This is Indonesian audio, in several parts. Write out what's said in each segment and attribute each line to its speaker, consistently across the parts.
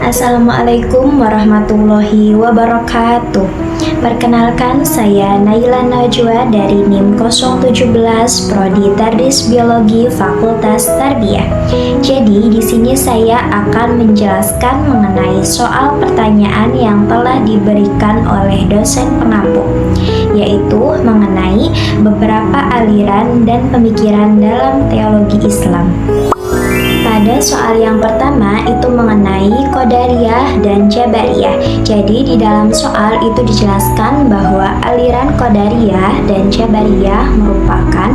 Speaker 1: Assalamualaikum warahmatullahi wabarakatuh. Perkenalkan, saya Naila Najwa dari NIM 017 Prodi Tardis Biologi Fakultas Tarbiyah. Jadi di sini saya akan menjelaskan mengenai soal pertanyaan yang telah diberikan oleh dosen pengampu, yaitu mengenai beberapa aliran dan pemikiran dalam teologi Islam. Pada soal yang pertama itu mengenai Qadariyah dan Jabariyah. Jadi di dalam soal itu dijelaskan bahwa aliran Qadariyah dan Jabariyah merupakan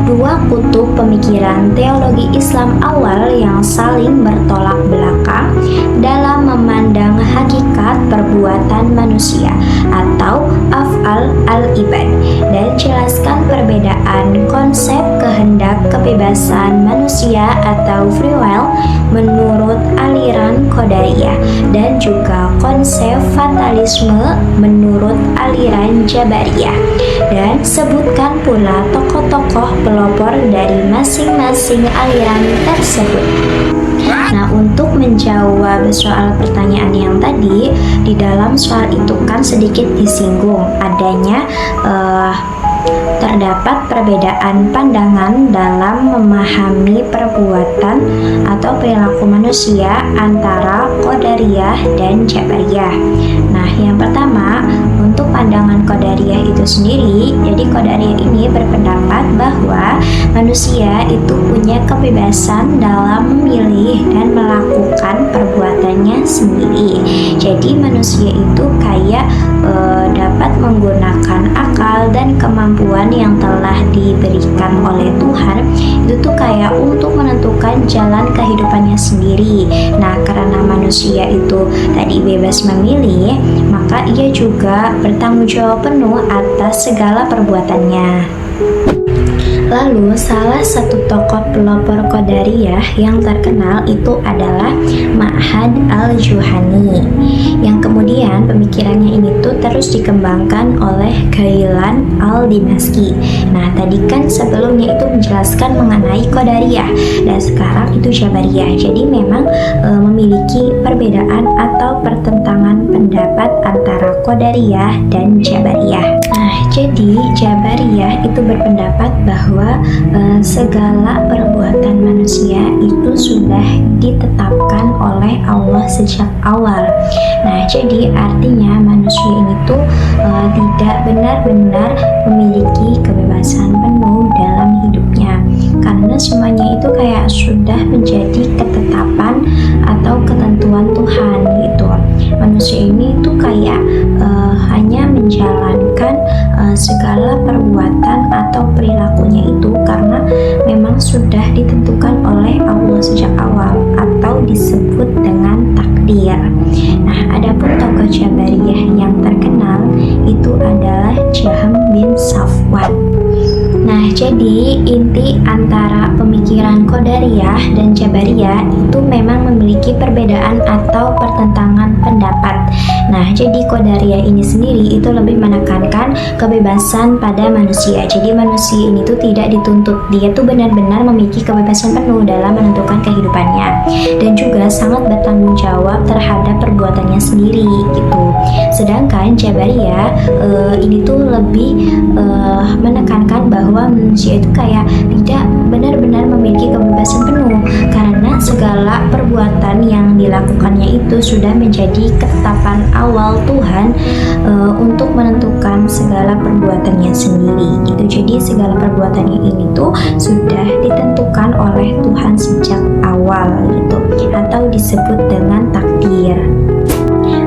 Speaker 1: dua kutub pemikiran teologi Islam awal yang saling bertolak belakang dalam memandang hakikat perbuatan manusia atau af'al al-ibad, dan jelaskan perbedaan konsep kehendak kebebasan manusia atau free will menurut aliran Qadariyah dan juga konsep fatalisme menurut aliran Jabariyah, dan sebutkan pula tokoh-tokoh pelopor dari masing-masing aliran tersebut. Nah, untuk menjawab soal pertanyaan yang tadi, di dalam soal itu kan sedikit disinggung adanya terdapat perbedaan pandangan dalam memahami perbuatan atau perilaku manusia antara Qadariyah dan Jabariyah. Nah, yang pertama, untuk pandangan Qadariyah itu sendiri, jadi Qadariyah ini berpendapat bahwa manusia itu punya kebebasan dalam memilih dan melakukan perbuatannya sendiri. Jadi manusia itu kayak dapat menggunakan akal dan kemampuan yang telah diberikan oleh Tuhan itu tuh kayak untuk menentukan jalan kehidupannya sendiri. Nah, karena manusia itu tadi bebas memilih, maka ia juga bertanggung jawab penuh atas segala perbuatannya. Lalu salah satu tokoh pelopor Qadariyah yang terkenal itu adalah Ma'had al-Juhani, yang kemudian pemikirannya ini tuh terus dikembangkan oleh Ghailan al-Dimashqi. Nah, tadi kan sebelumnya itu menjelaskan mengenai Qadariyah dan sekarang itu Jabariyah. Jadi memang memiliki perbedaan atau pertentangan pendapat antara Qadariyah dan Jabariyah. Nah, jadi Jabariyah itu berpendapat bahwa segala perbuatan manusia itu sudah ditetapkan oleh Allah sejak awal. Nah, jadi artinya manusia ini tuh tidak benar-benar memiliki kebebasan penuh dalam hidupnya, karena semuanya itu kayak sudah menjadi ketetapan atau ketentuan Tuhan gitu. Manusia ini tuh kayak hanya menjalankan segala perbuatan atau perilakunya itu karena memang sudah ditentukan oleh Allah sejak awal atau disebut dengan takdir. Nah, adapun tokoh Jabariyah yang terkenal itu adalah Jahm bin Safwan. Nah, jadi inti antara pemikiran Qadariyah dan Jabariyah itu memang memiliki perbedaan atau pertentangan pendapat. Nah, jadi Qadariyah ini sendiri itu lebih menekankan kebebasan pada manusia. Jadi manusia ini tuh tidak dituntut, dia tuh benar-benar memiliki kebebasan penuh dalam menentukan kehidupannya dan juga sangat bertanggung jawab terhadap perbuatannya sendiri gitu. Sedangkan Jabariyah ini tuh lebih menekankan bahwa manusia itu kayak tidak benar-benar memiliki kebebasan penuh karena segala perbuatan yang dilakukannya itu sudah menjadi ketetapan awal Tuhan untuk menentukan segala perbuatannya sendiri gitu. Jadi segala perbuatannya ini tuh sudah ditentukan oleh Tuhan sejak awal gitu, atau disebut dengan takdir.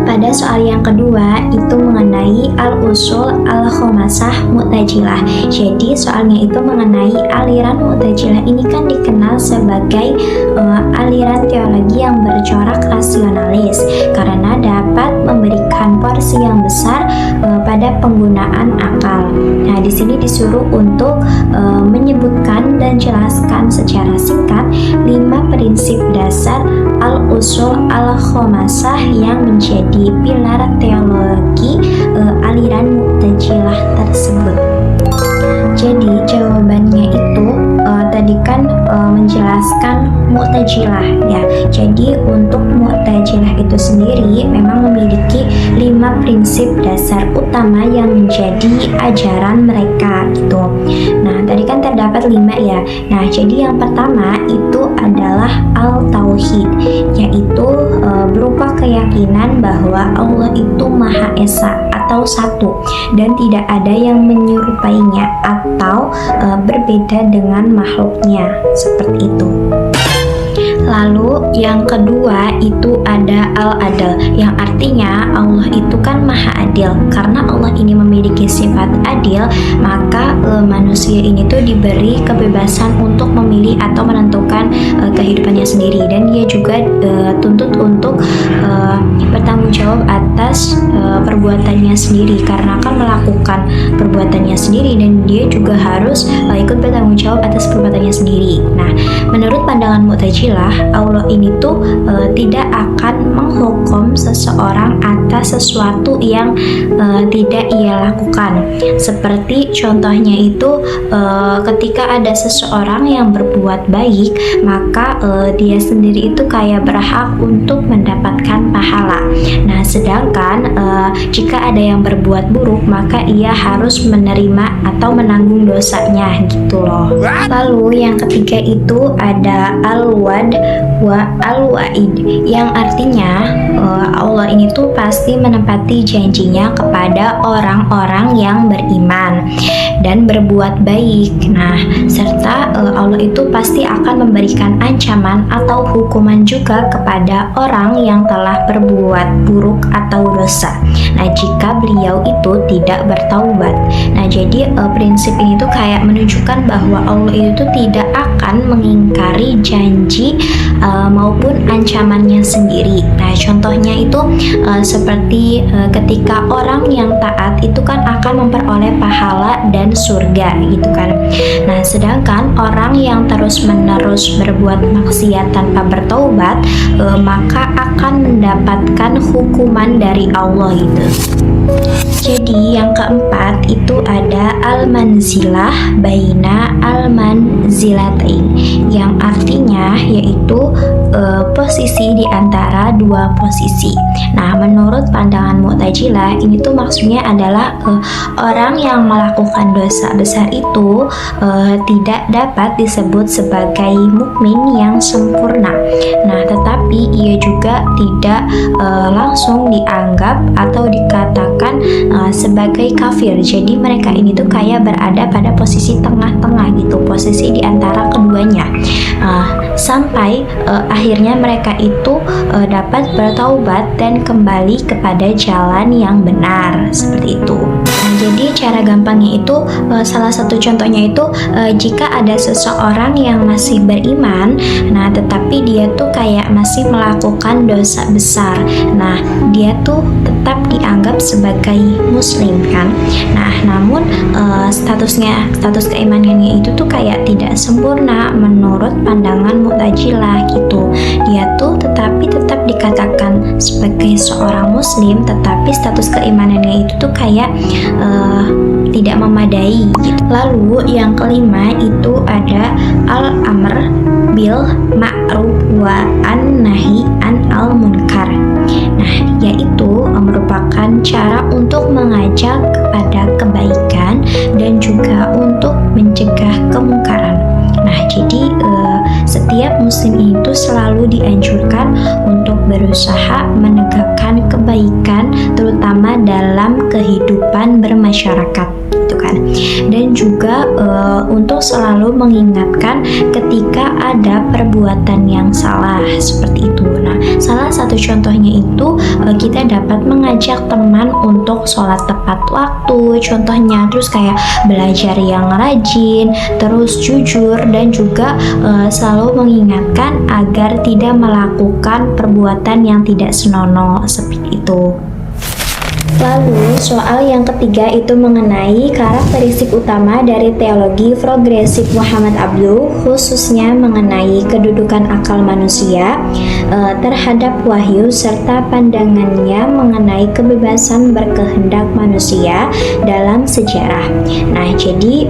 Speaker 1: Pada soal yang kedua itu mengenai al-usul al-khomasah Mu'tazilah. Jadi soalnya itu mengenai aliran Mu'tazilah ini kan dikenal sebagai aliran teologi yang bercorak rasionalis karena dapat memberikan porsi yang besar pada penggunaan akal. Nah, di sini disuruh untuk menyebutkan dan jelaskan secara singkat 5 prinsip dasar al-usul al-khomasah yang menjadi pilar teologi aliran Mu'tazilah tersebut. Jadi jawabannya itu tadi kan menjelaskan Mu'tazilah ya. Jadi untuk Mu'tazilah itu sendiri memang memiliki 5 prinsip dasar utama yang menjadi ajaran mereka gitu. Nah, tadi kan terdapat 5 ya. Nah, jadi yang pertama itu adalah al-tauhid, yaitu berupa keyakinan bahwa Allah itu Maha Esa atau satu dan tidak ada yang menyerupainya atau berbeda dengan makhluknya, seperti itu. Lalu yang kedua itu ada al-adl, yang artinya Allah itu kan maha adil. Karena Allah ini memiliki sifat adil, maka manusia ini tuh diberi kebebasan untuk memilih atau menentukan kehidupannya sendiri, dan dia juga tuntut untuk bertanggung jawab atas perbuatannya sendiri, karena akan melakukan perbuatannya sendiri dan dia juga harus ikut bertanggung jawab atas perbuatannya sendiri. Nah, menurut pandangan Mu'tazilah, Allah ini tuh tidak akan menghukum seseorang atas sesuatu yang tidak ia lakukan. Seperti contohnya itu ketika ada seseorang yang berbuat baik, maka dia sendiri itu kayak berhak untuk mendapatkan pahala. Nah, sedangkan jika ada yang berbuat buruk, maka ia harus menerima atau menanggung dosanya gitu loh. Lalu yang ketiga itu ada al-wa'd wa al-wa'id, yang artinya Allah ini tuh pasti menepati janjinya kepada orang-orang yang beriman dan berbuat baik. Nah, serta Allah itu pasti akan memberikan ancaman atau hukuman juga kepada orang yang telah berbuat buruk atau dosa. Nah, jika beliau itu tidak bertaubat. Nah, jadi prinsip ini tuh kayak menunjukkan bahwa Allah itu tidak akan mengingkari janji maupun ancamannya sendiri. Nah, contohnya itu seperti ketika orang yang taat itu kan akan memperoleh pahala dan surga gitu kan. Nah, sedangkan orang yang terus-menerus berbuat maksiat tanpa bertaubat, maka akan mendapatkan hukuman dari Allah gitu. Jadi yang keempat itu ada al-manzilah baina al-manzilatain, yang artinya yaitu posisi di antara dua posisi. Nah, menurut pandangan Mu'tazilah ini tuh maksudnya adalah orang yang melakukan dosa besar itu tidak dapat disebut sebagai mukmin yang sempurna. Nah, tetapi ia juga tidak langsung dianggap atau dikatakan sebagai kafir. Jadi mereka ini tuh kayak berada pada posisi tengah-tengah gitu, posisi di antara keduanya, sampai akhirnya mereka itu dapat bertaubat dan kembali kepada jalan yang benar, seperti itu. Nah, jadi cara gampangnya itu salah satu contohnya itu jika ada seseorang yang masih beriman, nah tetapi dia tuh kayak masih melakukan dosa besar, nah dia tuh tetap dianggap sebagai muslim kan. Nah, namun status keimanannya itu tuh kayak tidak sempurna menurut pandangan Mu'tazilah gitu. Dia tuh tetap dikatakan sebagai seorang muslim, tetapi status keimanannya itu tuh kayak tidak memadai gitu. Lalu yang kelima itu ada al-amr bil ma'ruf wa an-nahi an-al munkar. Nah, yaitu merupakan cara untuk mengajak kepada kebaikan dan juga untuk mencegah kemungkaran. Nah, jadi setiap muslim itu selalu dianjurkan untuk berusaha menegakkan kebaikan, terutama dalam kehidupan bermasyarakat gitu kan. Dan juga untuk selalu mengingatkan ketika ada perbuatan yang salah, seperti itu. Nah, salah satu contohnya itu kita dapat mengajak teman untuk sholat tepat waktu, contohnya, terus kayak belajar yang rajin, terus jujur, dan juga selalu mengingatkan agar tidak melakukan perbuatan yang tidak senonoh, seperti itu. Lalu, soal yang ketiga itu mengenai karakteristik utama dari teologi progresif Muhammad Abduh, khususnya mengenai kedudukan akal manusia terhadap wahyu serta pandangannya mengenai kebebasan berkehendak manusia dalam sejarah. Nah, jadi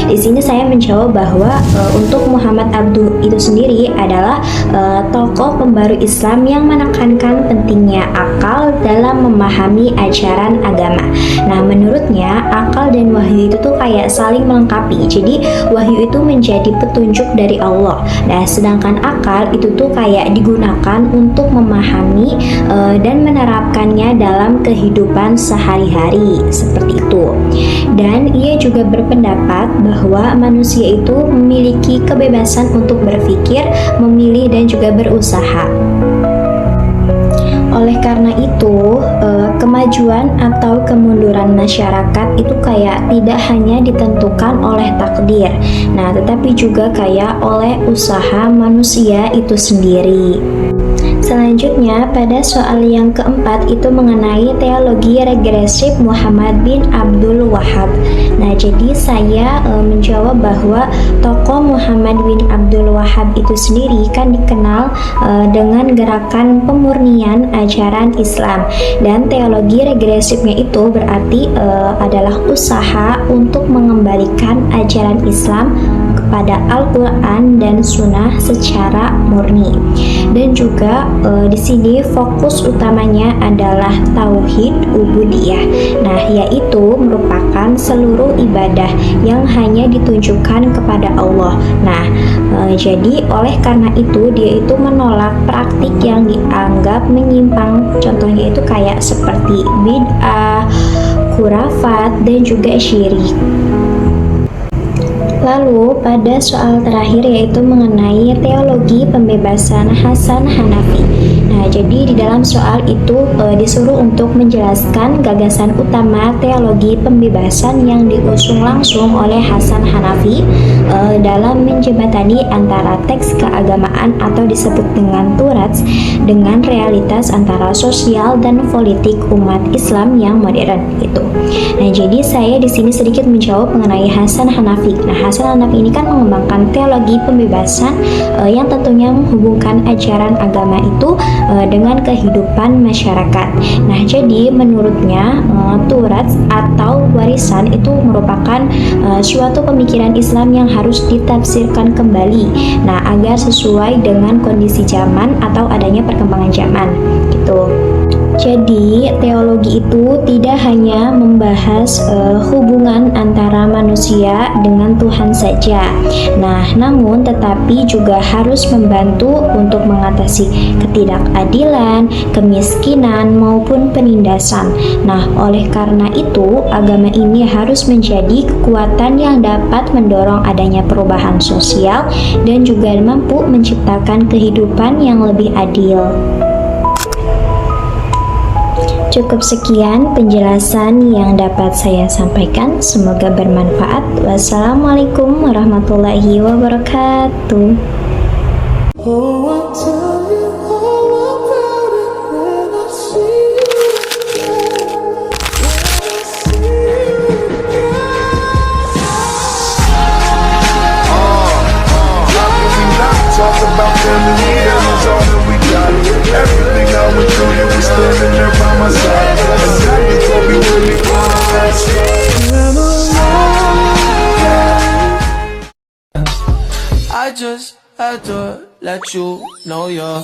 Speaker 1: di sini saya menjawab bahwa untuk Muhammad Abduh itu sendiri adalah tokoh pembaru Islam yang menekankan pentingnya akal dalam memahami ajaran agama. Nah, menurutnya akal dan wahyu itu tuh kayak saling melengkapi. Jadi wahyu itu menjadi petunjuk dari Allah. Nah, sedangkan akal itu tuh kayak digunakan untuk memahami dan menerapkannya dalam kehidupan sehari-hari seperti itu. Dan ia juga berpendapat bahwa manusia itu memiliki kebebasan untuk berpikir, memilih dan juga berusaha. Oleh karena itu, kemajuan atau kemunduran masyarakat itu kayak tidak hanya ditentukan oleh takdir, nah tetapi juga kayak oleh usaha manusia itu sendiri. Selanjutnya, pada soal yang keempat itu mengenai teologi regresif Muhammad bin Abdul Wahhab. Nah, jadi saya menjawab bahwa tokoh Muhammad bin Abdul Wahhab itu sendiri kan dikenal dengan gerakan pemurnian ajaran Islam, dan teologi regresifnya itu berarti adalah usaha untuk mengembalikan ajaran Islam kepada Al-Quran dan Sunnah secara murni. Dan juga di sini fokus utamanya adalah tauhid ubudiyah. Nah, yaitu merupakan seluruh ibadah yang hanya ditunjukkan kepada Allah. Nah, jadi oleh karena itu dia itu menolak praktik yang dianggap menyimpang. Contohnya itu kayak seperti bid'ah, khurafat dan juga syirik. Lalu pada soal terakhir yaitu mengenai teologi pembebasan Hasan Hanafi. Nah, jadi di dalam soal itu disuruh untuk menjelaskan gagasan utama teologi pembebasan yang diusung langsung oleh Hasan Hanafi dalam menjembatani antara teks keagamaan atau disebut dengan Turats dengan realitas antara sosial dan politik umat Islam yang modern gitu. Nah, jadi saya di sini sedikit menjawab mengenai Hasan Hanafi. Nah, Hasan Hanafi ini kan mengembangkan teologi pembebasan yang tentunya menghubungkan ajaran agama itu dengan kehidupan masyarakat. Nah, jadi menurutnya Turats atau warisan itu merupakan suatu pemikiran Islam yang harus ditafsirkan kembali. Nah, agar sesuai dengan kondisi zaman atau adanya perkembangan zaman gitu. Jadi, teologi itu tidak hanya membahas hubungan antara manusia dengan Tuhan saja. Nah, namun tetapi juga harus membantu untuk mengatasi ketidakadilan, kemiskinan maupun penindasan. Nah, oleh karena itu, agama ini harus menjadi kekuatan yang dapat mendorong adanya perubahan sosial dan juga mampu menciptakan kehidupan yang lebih adil. Cukup sekian penjelasan yang dapat saya sampaikan. Semoga bermanfaat. Wassalamualaikum warahmatullahi wabarakatuh.
Speaker 2: I just had to let you know you're